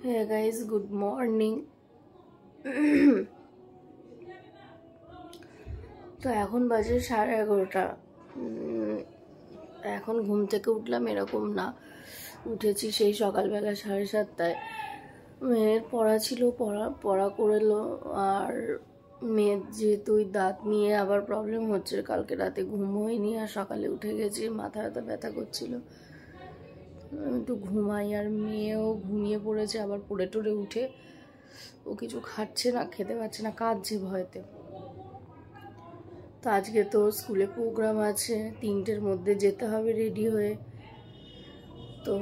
Hey guys, good morning. তো এখন বাজে 11:30। এখন ঘুম থেকে উঠলাম এরকম না, উঠেছি সেই সকালবেলা 7:30টায়। মেয়ের পড়া ছিল, পড়া করলো। আর মেয়ের যেহেতু দাঁত নিয়ে আবার প্রবলেম হচ্ছে, কালকে রাতে ঘুম হয়নি আর সকালে উঠে গেছি, মাথা ব্যথা করছিল। একটু ঘুমাই, আর মেয়েও ঘুমিয়ে পড়েছে, আবার পড়ে টড়ে উঠে ও কিছু খাচ্ছে না, খেতে পারছে না, কাঁদছে ভয়তে। তো আজকে তো স্কুলে প্রোগ্রাম আছে, 3টের মধ্যে যেতে হবে রেডি হয়ে। তো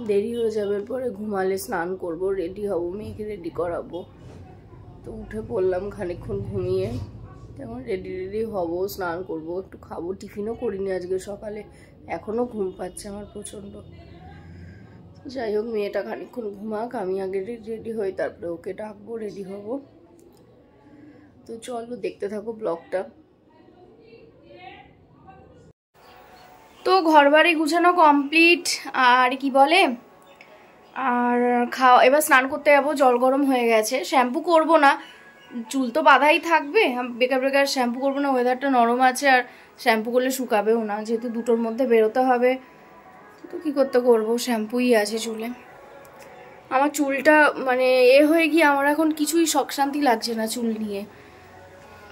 দেরি হয়ে যাবে, পরে ঘুমালে স্নান করব, রেডি হব, মেয়েকে রেডি করাবো। তো উঠে পড়লাম খানিকক্ষণ ঘুমিয়ে, এখন রেডি হব, স্নান করব, একটু খাবো। টিফিনও করিনি আজকে সকালে, এখনও ঘুম পাচ্ছে আমার প্রচণ্ড। যাই হোক, মেয়েটা খানিকক্ষণ ঘুমাক, আমি আগে রেডি হই, তারপরে ওকে ডাকবো, রেডি হব। তো চলো দেখতে থাকো ব্লগটা। তো ঘরবাড়ি গুছানো কমপ্লিট, আর কি বলে, আর খাওয়া, এবার স্নান করতে যাবো। জল গরম হয়ে গেছে, শ্যাম্পু করব না, চুল তো বাঁধাই থাকবে, বেকার বেকার শ্যাম্পু করবো না। ওয়েদারটা নরম আছে, আর শ্যাম্পু করলে শুকাবেও না, যেহেতু 2টোর মধ্যে বেরোতে হবে। তো কী করবো, শ্যাম্পুই আছে চুলে। আমার চুলটা মানে হয়ে গিয়ে আমার এখন কিছুই শখ শান্তি লাগছে না, চুল নিয়ে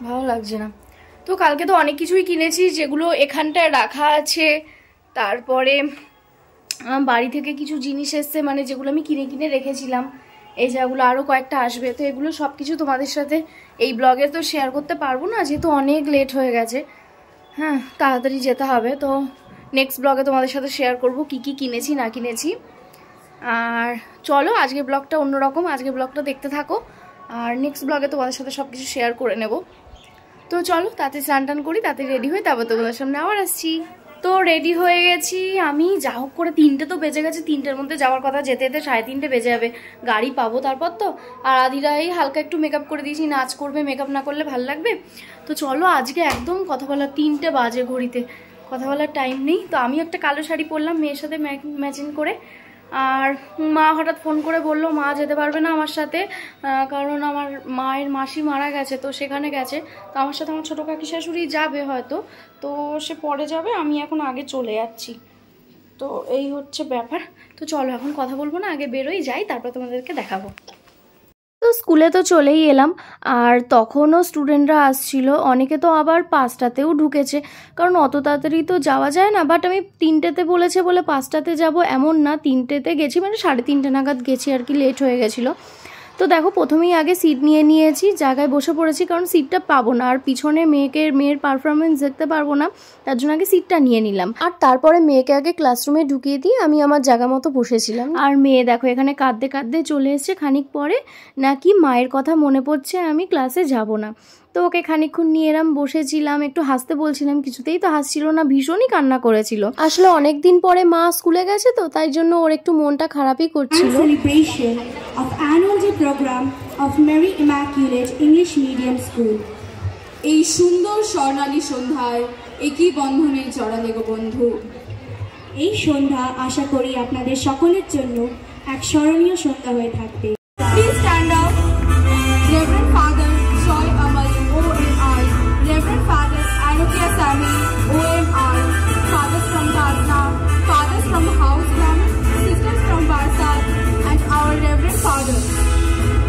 ভালো লাগছে না। তো কালকে তো অনেক কিছুই কিনেছি, যেগুলো এখানটায় রাখা আছে। তারপরে বাড়ি থেকে কিছু জিনিস এসছে, মানে যেগুলো আমি কিনে রেখেছিলাম, এই যেগুলো আরও কয়েকটা আসবে। তো এগুলো সব কিছু তোমাদের সাথে এই ব্লগে তো শেয়ার করতে পারবো না, যেহেতু অনেক লেট হয়ে গেছে। হ্যাঁ, তাড়াতাড়ি যেতে হবে। তো নেক্সট ব্লগে তোমাদের সাথে শেয়ার করব কি কি কিনেছি না কিনেছি। আর চলো, আজকে ব্লগটা অন্যরকম, আজকে ব্লগটা দেখতে থাকো, আর নেক্সট ব্লগে তোমাদের সাথে সব কিছু শেয়ার করে নেব। তো চলো তাতে স্নান টান করি, তাতে রেডি হই, তারপর তোমাদের সামনে আবার আসছি। তো রেডি হয়ে গেছি আমি, যা হোক করে 3টে তো বেজে গেছে, 3টের মধ্যে যাওয়ার কথা, যেতে যেতে 3:30 বেজে যাবে, গাড়ি পাবো তারপর তো। আর আদিরাই হালকা একটু মেকআপ করে দিয়েছি, নাচ করবে, মেকআপ না করলে ভাল লাগবে। তো চলো, আজকে একদম কথা বলা, 3টে বাজে ঘড়িতে, কথা বলার টাইম নেই। তো আমি একটা কালো শাড়ি পরলাম মেয়ের সাথে ম্যাচিং করে। আর মা হঠাৎ ফোন করে বললো মা যেতে পারবে না আমার সাথে, কারণ আমার মায়ের মাসি মারা গেছে, তো সেখানে গেছে। তো আমার সাথে আমার ছোটো কাকি শাশুড়ি যাবে হয়তো, তো সে পরে যাবে, আমি এখন আগে চলে যাচ্ছি। তো এই হচ্ছে ব্যাপার। তো চলো এখন কথা বলবো না, আগে বেরোই যাই, তারপর তোমাদেরকে দেখাবো। তো স্কুলে তো চলেই এলাম, আর তখনও স্টুডেন্টরা আসছিল, অনেকে তো আবার 5টাতেও ঢুকেছে, কারণ অত তাড়াতাড়ি তো যাওয়া যায় না। বাট আমি 3টেতে বলেছে বলে 5টাতে যাব এমন না, 3টেতে গেছি, মানে 3:30 নাগাদ গেছি আর কি, লেট হয়ে গেছিলো। তো দেখো, প্রথমেই আগে সিট নিয়ে নিয়েছি, জায়গায় বসে পড়েছি, কারণ সিটটা পাবো না, আর পিছনে মেয়ের পারফরমেন্স দেখতে পারবো না, তার জন্য আগে সিটটা নিয়ে নিলাম। আর তারপরে মেয়েকে আগে ক্লাসরুমে ঢুকিয়ে দিয়ে আমি আমার জায়গা মতো বসেছিলাম। আর মেয়ে দেখো এখানে কাঁদতে কাঁদতে চলে এসছে, খানিক পরে নাকি মায়ের কথা মনে পড়ছে, আমি ক্লাসে যাব না। তো ওকে খানিকক্ষণ নিয়ে এরম বসেছিলাম, একটু হাসতে বলছিলাম, কিছুতেই তো হাসছিল না, ভীষণই কান্না করেছিল। আসলে অনেকদিন পরে মা স্কুলে গেছে, তো তাই জন্য ওর একটু মনটা খারাপই করছিল। Celebration of annual day program of Mary Immaculate English Medium School. এই সুন্দর স্বর্ণালী সন্ধ্যায় একই বন্ধনে জড়ালে গো বন্ধু। এই সন্ধ্যা আশা করি আপনাদের সকলের জন্য এক স্মরণীয় সন্ধ্যা হয়ে থাকবে। Please stand up. Reverend Father Joy Amal, OMI. Reverend Father Anokia Sami, OMI. Fathers from Tazna, fathers from Houselam, sisters from Barsad, and our Reverend Father.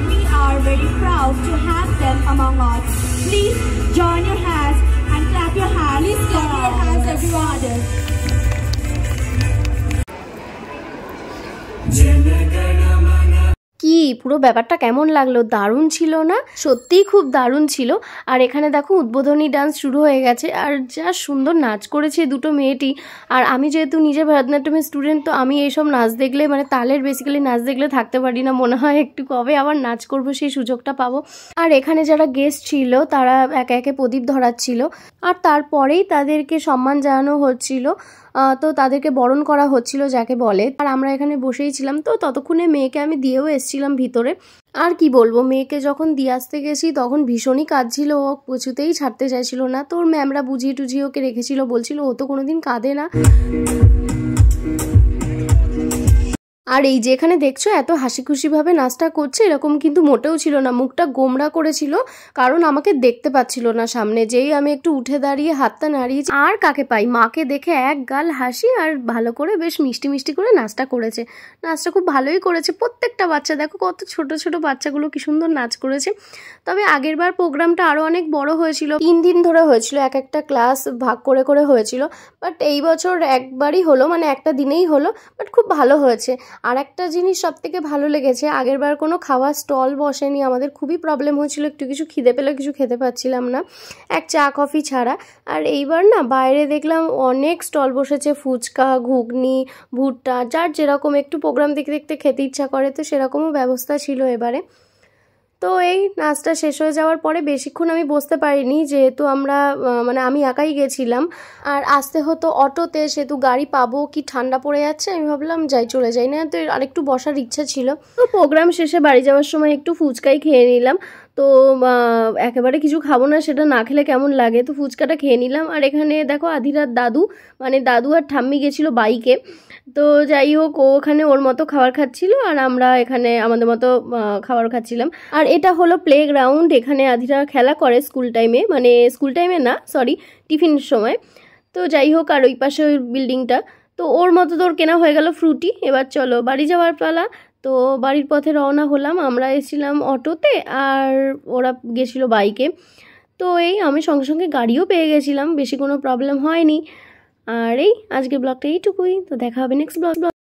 We are very proud to have them among us. Please join your hands and clap your hands. Please clap your hands, everyone. কি পুরো ব্যাপারটা কেমন লাগলো? দারুণ ছিল না? সত্যিই খুব দারুণ ছিল। আর এখানে দেখো উদ্বোধনী ডান্স শুরু হয়ে গেছে, আর যা সুন্দর নাচ করেছে দুটো মেয়েটি। আর আমি যেহেতু নিজে ভরতনাট্যমের স্টুডেন্ট, তো আমি এইসব নাচ দেখলে, মানে তালের বেসিক্যালি নাচ দেখলে থাকতে পারি না, মনে হয় একটু কবে আবার নাচ করবো সেই সুযোগটা পাবো। আর এখানে যারা গেস্ট ছিল তারা একে একে প্রদীপ ধরাচ্ছিল, আর তারপরেই তাদেরকে সম্মান জানানো হচ্ছিল। তো তাদেরকে বরণ করা হচ্ছিল যাকে বলে। আর আমরা এখানে বসেই ছিলাম, তো ততক্ষণে মেয়েকে আমি দিয়েও এসেছিলাম ভিতরে। আর কি বলবো, মেয়েকে যখন দিয়ে আসতে গেছি তখন ভীষণই কাঁদছিল, ও কিছুতেই ছাড়তে চাইছিল না। তো ওর ম্যামরা বুঝিয়ে টুঝিয়ে ওকে রেখেছিল, বলছিল ও তো কোনোদিন কাঁদে না। আর এই যে এখানে দেখছো এত হাসি খুশিভাবে নাচটা করছে এরকম কিন্তু মোটেও ছিল না, মুখটা গোমড়া করেছিল, কারণ আমাকে দেখতে পাচ্ছিল না সামনে। যেই আমি একটু উঠে দাঁড়িয়ে হাতটা নাড়িয়েছি আর কাকে পাই, মাকে দেখে এক গাল হাসি, আর ভালো করে বেশ মিষ্টি মিষ্টি করে নাচটা করেছে। নাচটা খুব ভালোই করেছে প্রত্যেকটা বাচ্চা, দেখো কত ছোট ছোট বাচ্চাগুলো কি সুন্দর নাচ করেছে। তবে আগেরবার প্রোগ্রামটা আরও অনেক বড় হয়েছিল, 3 দিন ধরে হয়েছিল, এক একটা ক্লাস ভাগ করে করে হয়েছিল। বাট এই বছর একবারই হলো, মানে একটা দিনেই হলো, বাট খুব ভালো হয়েছে। আর একটা জিনিস সব থেকে ভালো লেগেছে, আগেরবার কোনো খাওয়ার স্টল বসেনি, আমাদের খুবই প্রবলেম হয়েছিল, একটু কিছু খিদে পেলে কিছু খেতে পাচ্ছিলাম না, এক চা কফি ছাড়া। আর এইবার না বাইরে দেখলাম অনেক স্টল বসেছে, ফুচকা, ঘুগনি, ভুট্টা, যার যেরকম একটু প্রোগ্রাম দেখতে দেখতে খেতে ইচ্ছা করে, তো সেরকমও ব্যবস্থা ছিল এবারে। তো এই নাচটা শেষ হয়ে যাওয়ার পরে বেশিক্ষণ আমি বসতে পারিনি, যেহেতু আমরা মানে আমি একাই গেছিলাম আর আসতে হতো অটোতে, সেহেতু গাড়ি পাবো কি ঠান্ডা পড়ে যাচ্ছে, আমি ভাবলাম চলে যাই না, তো আরেকটু বসার ইচ্ছা ছিল। তো প্রোগ্রাম শেষে বাড়ি যাওয়ার সময় একটু ফুচকাই খেয়ে নিলাম। তো একেবারে কিছু খাবো না, সেটা না খেলে কেমন লাগে, তো ফুচকাটা খেয়ে নিলাম। আর এখানে দেখো আধিরার দাদু, মানে দাদু আর ঠাম্মি গেছিলো বাইকে, তো যাই হোক ও ওখানে ওর মতো খাবার খাচ্ছিল আর আমরা এখানে আমাদের মতো খাবার খাচ্ছিলাম। আর এটা হলো প্লে গ্রাউন্ড, এখানে আধিরা খেলা করে স্কুল টাইমে, মানে স্কুল টাইমে না সরি টিফিনের সময়। তো যাই হোক, আর ওই পাশে ওই বিল্ডিংটা, তো ওর মতো তোর কেনা হয়ে গেল ফ্রুটি। এবার চলো বাড়ি যাওয়ার পালা। তো বাড়ির পথে রওনা হলাম, আমরা এসেছিলাম অটোতে আর ওরা গেছিলো বাইকে। তো এই আমি সঙ্গে সঙ্গে গাড়িও পেয়ে গেছিলাম, বেশি কোনো প্রবলেম হয়নি। আর এই আজকের ব্লগটা এইটুকুই, তো দেখা হবে নেক্সট ব্লগ।